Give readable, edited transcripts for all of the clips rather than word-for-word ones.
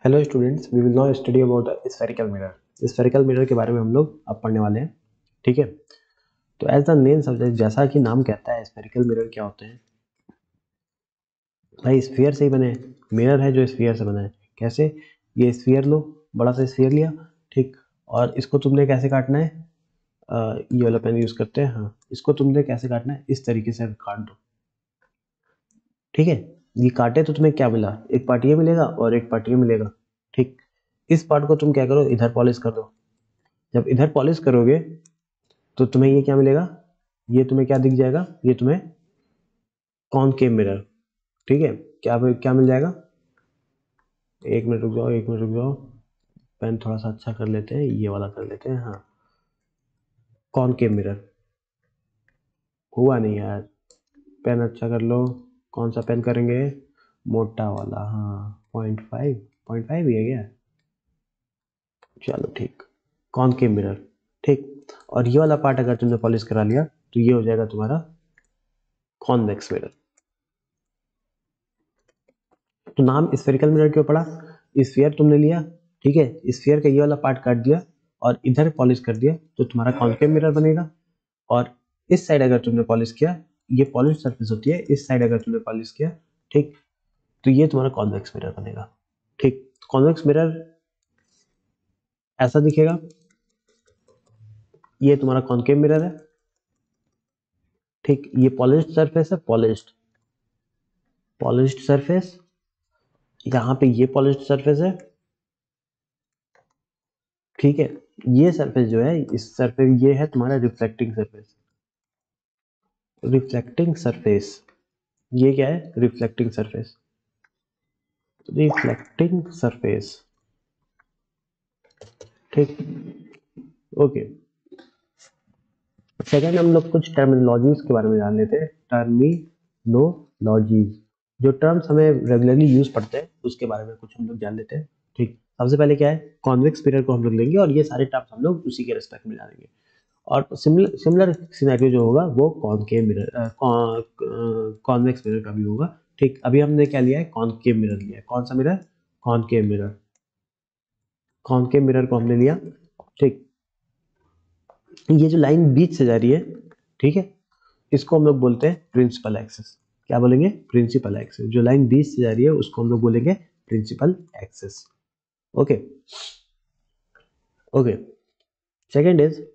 Hello students, we will now study about spherical mirror. Spherical mirror के बारे में हम लोग अब पढ़ने वाले हैं। ठीक है, तो एज द नेम सब्जेक्ट, जैसा कि नाम कहता है, स्फेरिकल मिरर क्या होते हैं भाई? स्फीयर से ही बने मिरर है जो स्फीयर से बना है। कैसे? ये स्फीयर लो, बड़ा सा स्फीयर लिया, ठीक, और इसको तुमने कैसे काटना है? ये वाला पेन यूज करते हैं। हाँ, इसको तुमने कैसे काटना है? इस तरीके से काट दो। ठीक है, ये काटे तो तुम्हें क्या मिला? एक पार्ट ये मिलेगा और एक पार्ट ये मिलेगा। ठीक, इस पार्ट को तुम क्या करो, इधर पॉलिश कर दो। जब इधर पॉलिश करोगे तो तुम्हें ये क्या मिलेगा? ये तुम्हें क्या दिख जाएगा? ये तुम्हें कॉनकेव मिरर। ठीक है, क्या मिल जाएगा? एक मिनट रुक जाओ, एक मिनट रुक जाओ, पेन थोड़ा सा अच्छा कर लेते हैं, ये वाला कर लेते हैं। हाँ, कॉनकेव मिरर हुआ नहीं यार, पेन अच्छा कर लो। कौन सा पेन करेंगे? मोटा वाला। हाँ, 0.5 ही है क्या? चलो ठीक, कॉनकेव मिरर। ठीक, और ये वाला पार्ट अगर तुमने पॉलिश करा लिया तो ये हो जाएगा तुम्हारा कॉन्वेक्स मिरर। तो नाम स्फेरिकल मिरर क्यों पड़ा? स्फीयर तुमने लिया, ठीक है, स्फीयर का ये वाला पार्ट काट दिया और इधर पॉलिश कर दिया तो तुम्हारा कॉन्केव मिरर बनेगा। और इस साइड अगर तुमने पॉलिश किया, ये पॉलिश सरफेस होती है, इस साइड अगर तुमने पॉलिश किया, ठीक, तो ये तुम्हारा कॉन्वेक्स मिरर बनेगा। ठीक, कॉन्वेक्स मिरर ऐसा दिखेगा। ये तुम्हारा कॉन्केव मिरर है। ठीक, ये पॉलिश्ड सरफेस है, पॉलिश्ड सरफेस। यहाँ पे ये पॉलिश्ड सरफेस है। ठीक है, ये सरफेस जो है, इस सरफेस, ये है तुम्हारा रिफ्लेक्टिंग सरफेस। रिफ्लेक्टिंग सरफेस, ये क्या है? Reflecting surface. रिफ्लेक्टिंग सरफेस, ठीक, ओके। सेकंड, हम लोग कुछ टर्मिनोलॉजीज के बारे में जान लेते हैं। टर्मिनोलॉजीज, जो टर्म्स हमें रेगुलरली यूज पढ़ते हैं उसके बारे में कुछ हम लोग जान लेते हैं। ठीक, सबसे पहले क्या है? कॉन्वेक्स मिरर को हम लोग लेंगे और ये सारे टर्म्स हम लोग उसी के रिस्पेक्ट में जानेंगे। और सिमिलर सिनेरियो जो होगा वो कॉनकेव मिरर, कॉन्वेक्स मिरर का भी होगा। ठीक, अभी हमने क्या लिया है? कॉनकेव मिरर लिया है। कौन सा mirror? Concave mirror. Concave mirror को हमने लिया। ठीक, ये जो लाइन बीच से जा रही है, ठीक है, इसको हम लोग बोलते हैं प्रिंसिपल एक्सिस। क्या बोलेंगे? Principal axis. जो लाइन बीच से जा रही है उसको हम लोग बोलेंगे principal axis. Okay, okay. Second is,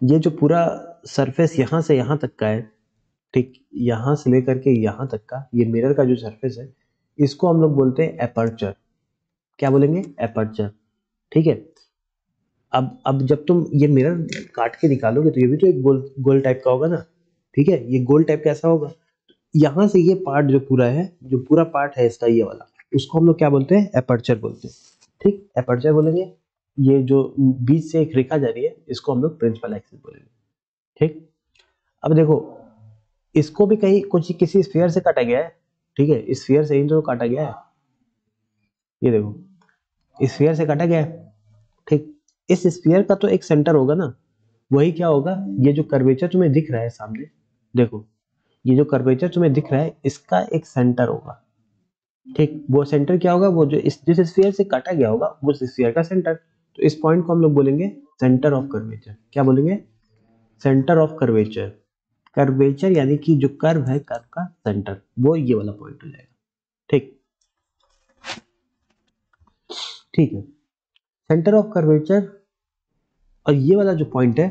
ये जो पूरा सरफेस यहाँ से यहाँ तक का है, ठीक, यहाँ से लेकर के यहाँ तक का ये मिरर का जो सरफेस है, इसको हम लोग बोलते हैं एपर्चर। क्या बोलेंगे? एपर्चर। ठीक है, अब जब तुम ये मिरर काट के निकालोगे तो ये भी तो एक गोल गोल टाइप का होगा ना। ठीक है, ये गोल टाइप कैसा होगा? यहाँ से ये पार्ट जो पूरा है, जो पूरा पार्ट है इसका, ये वाला, उसको हम लोग क्या बोलते हैं? एपर्चर बोलते हैं। ठीक, एपर्चर बोलेंगे। ये जो बीच से एक रेखा जा रही है, इसको हम लोग प्रिंसिपल एक्सिस बोलेंगे। ठीक, अब देखो, इसको भी कहीं कुछ किसी स्फीयर से काटा गया है। ठीक है, स्फीयर से ही तो काटा गया है। ये देखो, स्फीयर से काटा गया है। ठीक, इस स्फीयर का तो एक सेंटर होगा ना। वही क्या होगा? ये जो कर्वेचर तुम्हें दिख रहा है सामने, देखो, ये जो कर्वेचर तुम्हें दिख रहा है, इसका एक सेंटर होगा। ठीक, वो सेंटर क्या होगा? वो जो जिस स्फीयर से काटा गया होगा उस स्फीयर का सेंटर। तो इस पॉइंट को हम लोग बोलेंगे सेंटर ऑफ कर्वेचर। क्या बोलेंगे? Centre of curvature. कर्वेचर यानी कि जो कर्व है, कर्व का सेंटर, वो ये वाला पॉइंट हो जाएगा। ठीक, ठीक है, सेंटर ऑफ कर्वेचर। और ये वाला जो पॉइंट है,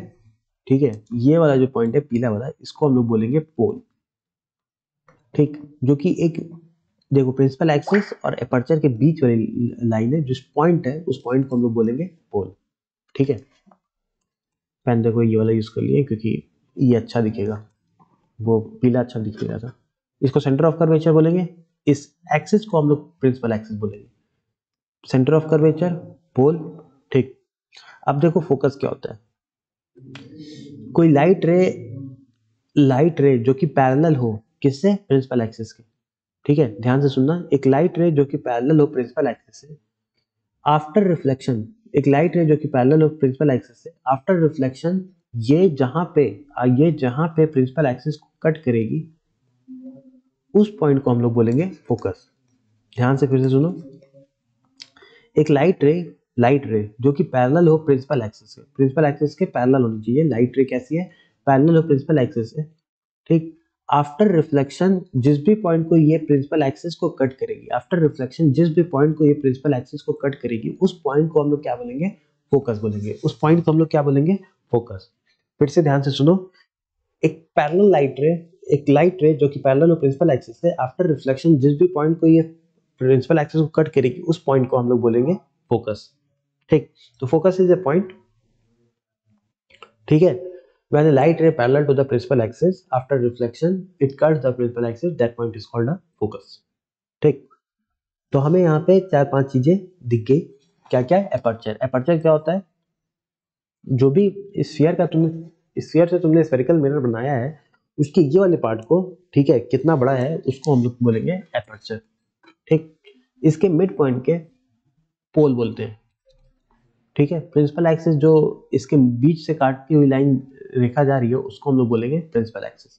ठीक है, ये वाला जो पॉइंट है पीला वाला, इसको हम लोग बोलेंगे पोल। ठीक, जो कि एक, देखो, प्रिंसिपल एक्सिस और एपर्चर के बीच वाली लाइन है, जो पॉइंट है उस पॉइंट को हम लोग बोलेंगे पोल। ठीक है, पेन देखो ये वाला यूज कर लिए क्योंकि ये अच्छा दिखेगा, वो पीला अच्छा दिख रहा था। इसको सेंटर ऑफ कर्वेचर बोलेंगे, इस एक्सिस को हम लोग प्रिंसिपल एक्सिस बोलेंगे। सेंटर ऑफ कर्वेचर, पोल। ठीक, अब देखो फोकस क्या होता है। कोई लाइट रे जो कि पैरेलल हो, किससे? प्रिंसिपल एक्सिस के। ठीक है, ध्यान से सुनना, एक लाइट रे जो कि पैरेलल हो प्रिंसिपल एक्सिस से, आफ्टर रिफ्लेक्शन, एक लाइट रे जो कि पैरेलल हो प्रिंसिपल एक्सिस से, आफ्टर रिफ्लेक्शन, ये जहां पे प्रिंसिपल एक्सिस को कट करेगी, उस पॉइंट को हम लोग बोलेंगे फोकस। ध्यान से फिर से सुनो। एक लाइट रे जो कि पैरेलल हो प्रिंसिपल एक्सिस के, प्रिंसिपल एक्सिस के पैरेलल होनी चाहिए। लाइट रे कैसी है? पैरेलल हो प्रिंसिपल एक्सिस से, ठीक। आफ्टर रिफ्लेक्शन जिस भी पॉइंट को ये प्रिंसिपल एक्सिस को कट करेगी, आफ्टर रिफ्लेक्शन जिस भी पॉइंट को ये प्रिंसिपल एक्सिस को कट करेगी, उस पॉइंट को हम लोग क्या बोलेंगे? फोकस बोलेंगे। उस पॉइंट को हम लोग क्या बोलेंगे? फोकस। फिर से ध्यान से सुनो। एक पैरेलल लाइट रे, एक लाइट रे जो कि पैरेलल हो प्रिंसिपल एक्सिस से, आफ्टर रिफ्लेक्शन जिस भी पॉइंट को ये प्रिंसिपल एक्सिस को कट करेगी, उस पॉइंट को हम लोग बोलेंगे फोकस, ठीक। तो फोकस इज ए पॉइंट, ठीक है। When a light ray parallel to the principal axis after reflection it cuts the principal axis, that point is called a focus, ठीक। तो हमें यहाँ पे चार पांच चीजें दिख गई। क्या क्या? एपर्चर। एपर्चर क्या होता है? जो भी स्फीयर का तुमने, स्फीयर से तुमने स्फेरिकल मिरर बनाया है, उसके ये वाले पार्ट को, ठीक है, कितना बड़ा है उसको हम लोग बोलेंगे एपर्चर, ठीक। इसके मिड पॉइंट के पोल बोलते हैं, ठीक है। प्रिंसिपल एक्सिस जो इसके बीच से काटती हुई लाइन रेखा जा रही है उसको हम लोग बोलेंगे प्रिंसिपल एक्सिस।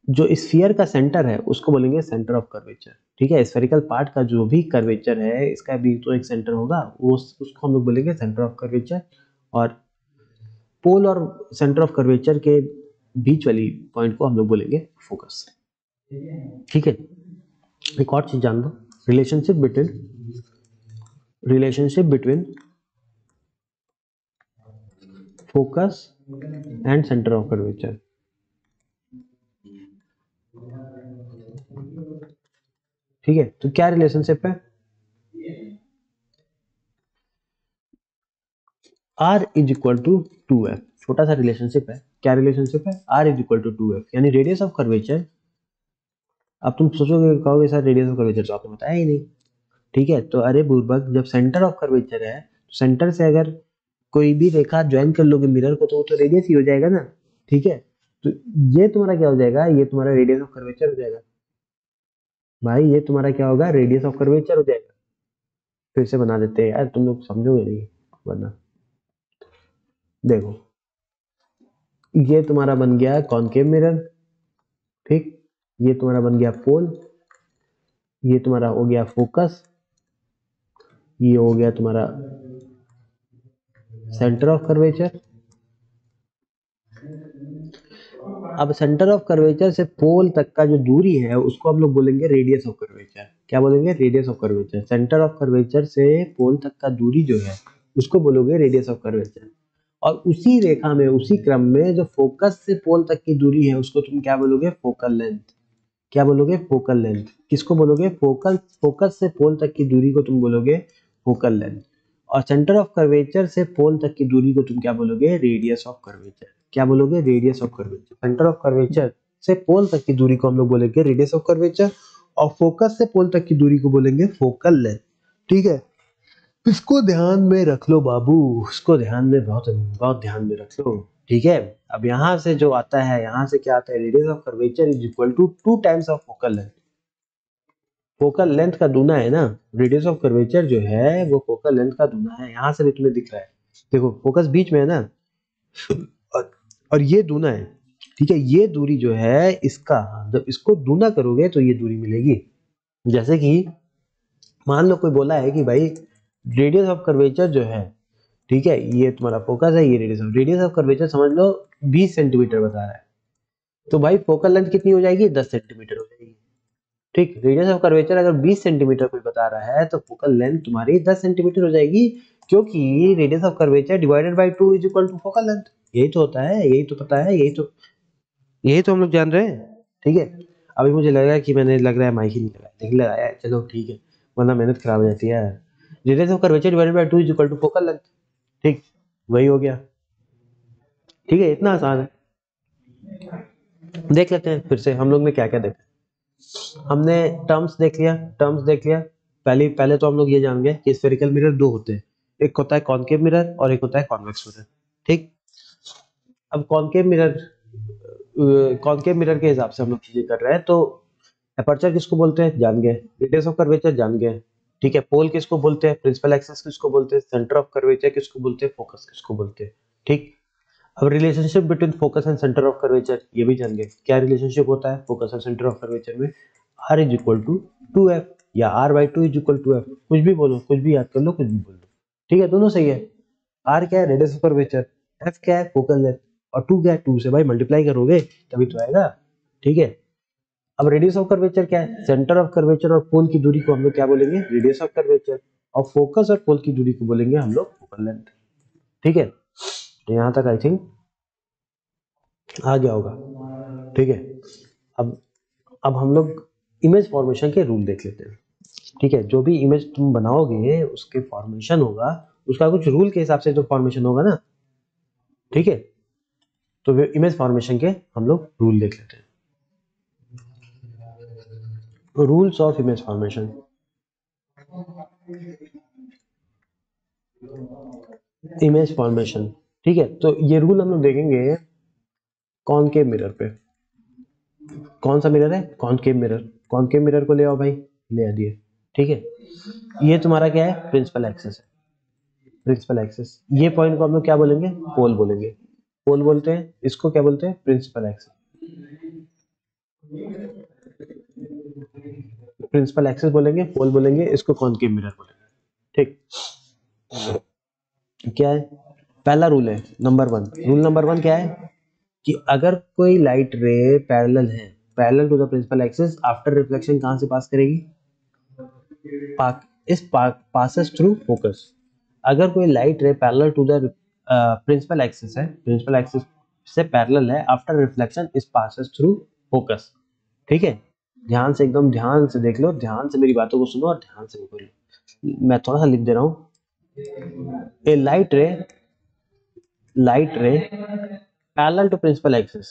जो स्फीयर का सेंटर है उसको बोलेंगे सेंटर ऑफ कर्वेचर, ठीक है। स्फेरिकल पार्ट का जो भी कर्वेचर है, इसका भी तो एक सेंटर होगा, वो उसको हम लोग बोलेंगे सेंटर ऑफ कर्वेचर। और पोल और सेंटर ऑफ कर्वेचर के बीच वाली पॉइंट को हम लोग बोलेंगे फोकस, ठीक है। एक और चीज जान लो, relationship between focus and centre of curvature. ठीक है, तो क्या रिलेशनशिप है? R is equal to 2f। छोटा सा रिलेशनशिप है। क्या रिलेशनशिप है? R is equal to 2f, यानी रेडियस ऑफ कर्वेचर। अब तुम सोचोगे, कहोगे सर रेडियस ऑफ कर्वेचर तो आपने बताया ही नहीं, ठीक है। तो अरे बुर्बक, जब सेंटर ऑफ कर्वेचर है, तो सेंटर से अगर कोई भी रेखा ज्वाइन कर लोगे मिरर को, तो वो तो रेडियस ही हो जाएगा ना, ठीक है। तो ये तुम्हारा क्या हो जाएगा? ये तुम्हारा रेडियस ऑफ कर्वेचर हो जाएगा भाई, ये तुम्हारा क्या होगा? रेडियस ऑफ कर्वेचर हो जाएगा। फिर से बना देते हैं यार, तुम लोग समझोगे नहीं वरना। देखो, ये तुम्हारा बन गया कॉनकेव मिरर, ठीक। ये तुम्हारा बन गया पोल, ये तुम्हारा हो गया फोकस, ये हो गया तुम्हारा सेंटर ऑफ कर्वेचर। अब सेंटर ऑफ कर्वेचर से पोल तक का जो दूरी है उसको हम लोग बोलेंगे रेडियस ऑफ कर्वेचर। क्या बोलेंगे? Radius of curvature. Centre of curvature से पोल तक का दूरी जो है उसको बोलोगे रेडियस ऑफ कर्वेचर। और उसी रेखा में, उसी क्रम में, जो फोकस से पोल तक की दूरी है उसको तुम क्या बोलोगे? Focal length. क्या बोलोगे? Focal length. किसको बोलोगे? फोकस से पोल तक की दूरी को तुम बोलोगे फोकल लेंथ। और सेंटर ऑफ कर्वेचर से पोल तक की दूरी को तुम क्या बोलोगे? Radius of curvature. क्या बोलोगे? Radius of curvature. Centre of curvature से पोल तक की दूरी को हम लोग बोलेंगे रेडियस ऑफ कर्वेचर, और फोकस से पोल तक की दूरी को बोलेंगे फोकल लेंथ, ठीक है। इसको ध्यान में रख लो बाबू, इसको ध्यान में बहुत बहुत ध्यान में रख लो, ठीक है। अब यहाँ से जो आता है, यहाँ से क्या आता है? Radius of curvature is equal to 2 times of focal length. Focal length का दूना है ना, रेडियस ऑफ कर्वेचर जो है वो फोकल लेंथ का दूना है। यहाँ से भी तुम्हें दिख रहा है, देखो फोकस बीच में है ना, और, और ये दूना है, ठीक है। ये दूरी जो है इसका, जब इसको दूना करोगे तो ये दूरी मिलेगी। जैसे कि मान लो कोई बोला है कि भाई रेडियस ऑफ कर्वेचर जो है, ठीक है, ये तुम्हारा फोकस है, ये रेडियस ऑफ कर्वेचर समझ लो 20 सेंटीमीटर बता रहा है, तो भाई फोकल लेंथ कितनी हो जाएगी? 10 सेंटीमीटर हो जाएगी, ठीक। रेडियस ऑफ कर्वेचर अगर 20 सेंटीमीटर कोई बता रहा है तो फोकल लेंथ तुम्हारी 10 सेंटीमीटर हो जाएगी, क्योंकि radius of curvature divided by 2 is equal to focal length. यही तो होता है, यही तो पता है, यही तो हम लोग जान रहे हैं, ठीक है। अभी मुझे लगा कि मैंने, लग रहा है माइक ही नहीं लगाया, लेकिन लगाया है, चलो ठीक है, वरना मेहनत खराब हो जाती है। Radius of curvature divided by 2 is equal to focal length, ठीक, वही हो गया, ठीक है। इतना आसान है। देख लेते हैं फिर से हम लोग ने क्या क्या देखा। हमने टर्म्स देख लिया। पहले पहले तो हम लोग ये जान गए कि स्फेरिकल मिरर दो होते हैं, एक होता है कॉनकेव मिरर और एक होता है कॉन्वेक्स मिरर, ठीक। अब कॉनकेव मिरर के हिसाब से हम लोग चीजें कर रहे हैं, तो अपर्चर किसको बोलते हैं? जान गए। रेडियस ऑफ कर्वेचर जान गए, ठीक है। पोल किसको बोलते हैं? प्रिंसिपल एक्सिस किसको बोलते हैं? सेंटर ऑफ कर्वेचर किसको बोलते हैं? फोकस किसको बोलते हैं, ठीक। अब relationship between focus and centre of curvature ये भी जान गए। क्या रिलेशनशिप होता है फोकस और सेंटर ऑफ कर्वेचर में? R is equal to 2f, या r/2 is equal to f, कुछ भी बोलो, कुछ भी याद कर लो, कुछ भी बोल लो, ठीक है, दोनों सही है। r क्या है, रेडियस ऑफ कर्वेचर, f क्या है, फोकल लेंथ, और 2 क्या है, 2 से भाई मल्टीप्लाई करोगे तभी तो आएगा, ठीक है। अब रेडियस ऑफ कर्वेचर क्या है, सेंटर ऑफ कर्वेचर और पोल की दूरी को हम लोग क्या बोलेंगे, रेडियस ऑफ कर्वेचर, और फोकस और पोल की दूरी को बोलेंगे हम लोग फोकल लेंथ, ठीक है। तो यहाँ तक आई थिंक आ गया होगा, ठीक है। अब हम लोग इमेज फॉर्मेशन के रूल देख लेते हैं, ठीक है। जो भी इमेज तुम बनाओगे उसके फॉर्मेशन होगा, उसका कुछ रूल के हिसाब से तो फॉर्मेशन होगा ना, ठीक है। तो इमेज फॉर्मेशन के हम लोग रूल देख लेते हैं, rules of image formation. Image formation, ठीक है। तो ये रूल हम लोग देखेंगे कॉनकेव मिरर पे। कौन सा मिरर है, कॉनकेव मिरर। कॉनकेव मिरर को ले आओ भाई, ले आ दिए, ठीक है। ये तुम्हारा क्या है, प्रिंसिपल एक्सिस है, प्रिंसिपल एक्सिस। ये पॉइंट को हम लोग क्या बोलेंगे, पोल बोलेंगे, पोल बोलते हैं इसको, क्या बोलते हैं, प्रिंसिपल एक्सिस। प्रिंसिपल एक्सिस बोलेंगे, पोल बोलेंगे, इसको कॉनकेव मिरर बोलेंगे, ठीक। क्या है, पहला रूल है नंबर 1, रूल नंबर 1 क्या है कि अगर कोई लाइट रे पैरेलल है, parallel to the principal axis, after reflection कहां से पास करेगी, पासेस थ्रू फोकस। अगर कोई light ray parallel to the principal axis है, प्रिंसिपल एक्सिस से पैरेलल है, after reflection is passes through focus, ठीक है। ध्यान से, एकदम ध्यान से देख लो, ध्यान से मेरी बातों को सुनो और ध्यान से बोलो। मैं थोड़ा सा लिख दे रहा हूँ, a light ray parallel to principal axis,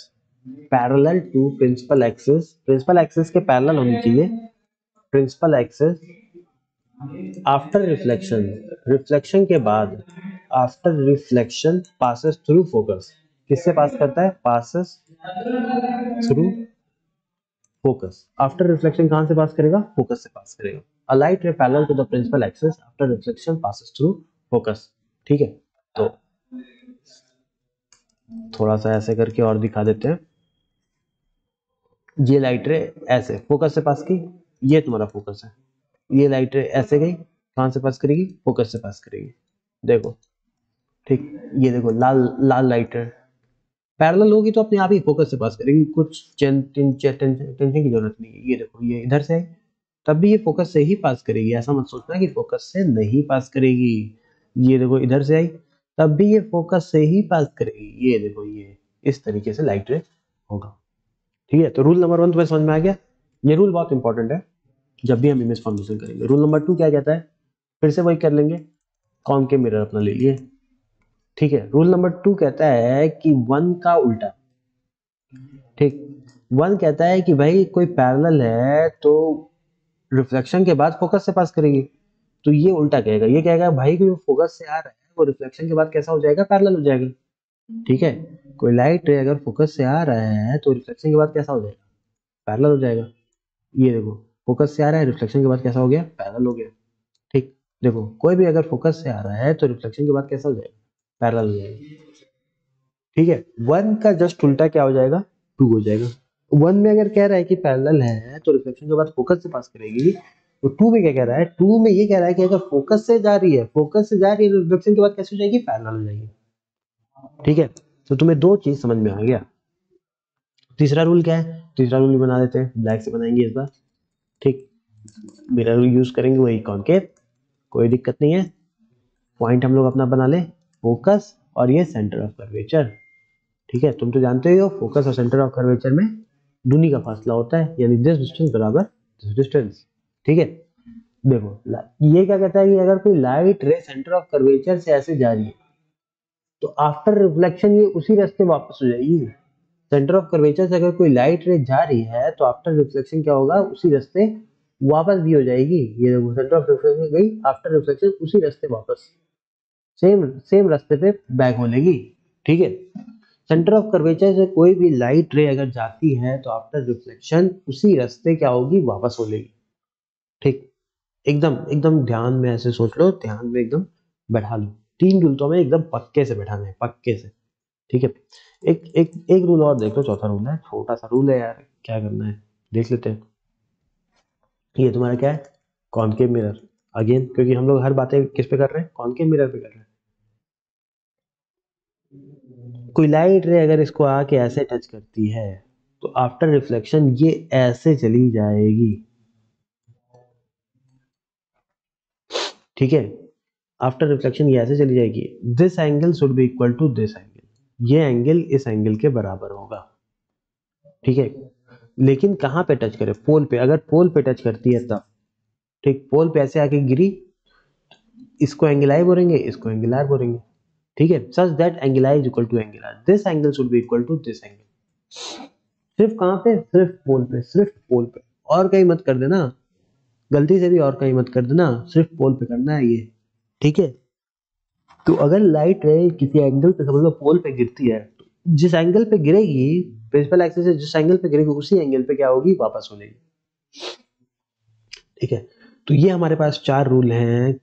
parallel to principal axis, principal axis के पैरेलल होनी चाहिए, principal axis after reflection, reflection के बाद, after reflection passes through focus, किससे पास करता है, passes through focus. After reflection कहां से पास करेगा, फोकस से पास करेगा। A light ray parallel to the principal axis after reflection passes through focus, ठीक है। तो थोड़ा सा ऐसे करके और दिखा देते हैं। ये लाइट रे ऐसे फोकस से पास की, ये तुम्हारा फोकस है, ये लाइट रे ऐसे गई, कहां से पास करेगी, फोकस से पास करेगी, देखो, ठीक। ये देखो लाल लाल लाइट रे पैरेलल होगी तो अपने आप ही फोकस से पास करेगी, कुछ टेंशन की जरूरत नहीं है। ये देखो, ये इधर से आई तब भी ये फोकस से ही पास करेगी, ऐसा मत सोचना कि फोकस से नहीं पास करेगी। ये देखो, इधर से आई तब भी ये फोकस से ही पास करेगी, ये देखो, ये इस तरीके से लाइट रे होगा, ठीक है। तो रूल नंबर 1 तुम्हें समझ में आ गया, ये रूल बहुत इंपॉर्टेंट है जब भी हम इमेज फॉर्मेशन करेंगे। रूल नंबर 2 क्या कहता है, फिर से वही कर लेंगे, कॉनकेव मिरर अपना ले लिए, ठीक है। रूल नंबर 2 कहता है कि 1 का उल्टा, ठीक। 1 कहता है कि भाई कोई पैरेलल है तो रिफ्लेक्शन के बाद फोकस से पास करेगी, तो ये उल्टा कहेगा, ये कहेगा भाई कि वो फोकस से आ रहा है वो रिफ्लेक्शन के बाद कैसा हो जाएगा, पैरेलल हो जाएगा, ठीक है। कोई लाइट रे अगर फोकस से आ रहा है तो रिफ्लेक्शन के बाद कैसा हो जाएगा, पैरेलल हो जाएगा। ये देखो, फोकस से आ रहा है, रिफ्लेक्शन के बाद कैसा हो गया, पैरेलल हो गया, ठीक। देखो, कोई भी अगर फोकस से आ रहा है तो रिफ्लेक्शन के बाद कैसा हो जाएगा, पैरेलल हो जाएगा, ठीक है। 1 का जस्ट उल्टा क्या हो जाएगा, 2 हो जाएगा। 1 में अगर कह रहा है कि पैरेलल है तो रिफ्लेक्शन के बाद फोकस से पास करेगी, तो 2 में क्या कह रहा है, 2 में ये कह रहा है कि अगर फोकस से जा रही है, फोकस से जा रही है तो रिफ्लेक्शन के बाद कैसे हो जाएगी, पैरेलल हो जाएगी, ठीक है। तो तुम्हें दो चीज समझ में आ गया। तीसरा रूल क्या है, तीसरा रूल भी बना देते हैं, ब्लैक से बनाएंगे इस बार, ठीक। मिरर यूज करेंगे वही कॉनकेव, कोई दिक्कत नहीं है। पॉइंट हम लोग अपना बना ले, फोकस और ये सेंटर ऑफ कर्वेचर, ठीक है। तुम तो जानते ही हो फोकस और सेंटर ऑफ कर्वेचर में दूनी का फासला होता है, यानी दिस डिस्टेंस बराबर दिस डिस्टेंस, ठीक है। देखो, ये क्या कहता है कि अगर कोई लाइट रे सेंटर ऑफ कर्वेचर से ऐसे जा रही है तो आफ्टर रिफ्लेक्शन ये उसी रास्ते वापस हो जाएगी। सेंटर ऑफ कर्वेचर से अगर कोई लाइट रे जा रही है तो आफ्टर रिफ्लेक्शन क्या होगा, उसी रास्ते वापस भी हो जाएगी। ये देखो, सेंटर ऑफ रिफ्लेक्शन गई, आफ्टर रिफ्लेक्शन उसी रास्ते वापस, सेम सेम रास्ते पे बैक हो लेगी, ठीक है। सेंटर ऑफ कर्वेचर से कोई भी लाइट रे अगर जाती है तो आफ्टर रिफ्लेक्शन उसी रास्ते क्या होगी, वापस हो लेगी, ठीक। एकदम एकदम ध्यान में ऐसे सोच लो, ध्यान में एकदम बैठा लो, 3 रूल तो हमें एकदम पक्के से बैठाना है, पक्के से, ठीक है। एक रूल और देख लो, चौथा रूल है, छोटा सा रूल है यार, क्या करना है देख लेते हैं। ये तुम्हारा क्या है, कॉनकेव मिरर, अगेन क्योंकि हम लोग हर बातें किस पे कर रहे हैं, कॉनकेव मिरर पे कर रहे हैं। कोई लाइट रे अगर इसको आके ऐसे टच करती है तो आफ्टर रिफ्लेक्शन ये ऐसे चली जाएगी, ठीक है, आफ्टर रिफ्लेक्शन ये ऐसे चली जाएगी। This angle should be equal to this angle, ये एंगल इस एंगल के बराबर होगा, ठीक है। लेकिन कहाँ पे टच करे, पोल पे, अगर पोल पे टच करती है तब, ठीक, पोल पे ऐसे आके गिरी, इसको एंगल आई बोलेंगे, इसको एंगल आर बोलेंगे, ठीक है। Such that angle I is equal to angle R, this angle should be equal to this angle. सिर्फ कहाँ पे, सिर्फ पोल पे, सिर्फ पोल पे, और कहीं मत कर देना, गलती से भी और कहीं मत कर देना, सिर्फ पोल पे करना है ये, ठीक है। तो अगर लाइट रे किसी एंगल पे, समझ लो पोल पे गिरती है, तो जिस एंगल पे गिरेगी, प्रिंसिपल एक्सिस से जिस एंगल पे गिरेगी उसी एंगल पे क्या होगी, वापस हो जाएगी, ठीक है। तो ये हमारे पास 4 रूल हैं,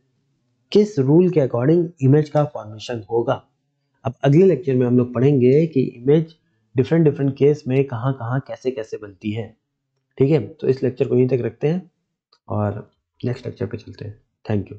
किस रूल के अकॉर्डिंग इमेज का फॉर्मेशन होगा। अब अगले लेक्चर में हम लोग पढ़ेंगे कि इमेज डिफरेंट डिफरेंट केस में कहाँ कहाँ कैसे कैसे बनती है, ठीक है। तो इस लेक्चर को यहीं तक रखते हैं और नेक्स्ट लेक्चर पे चलते हैं। Thank you.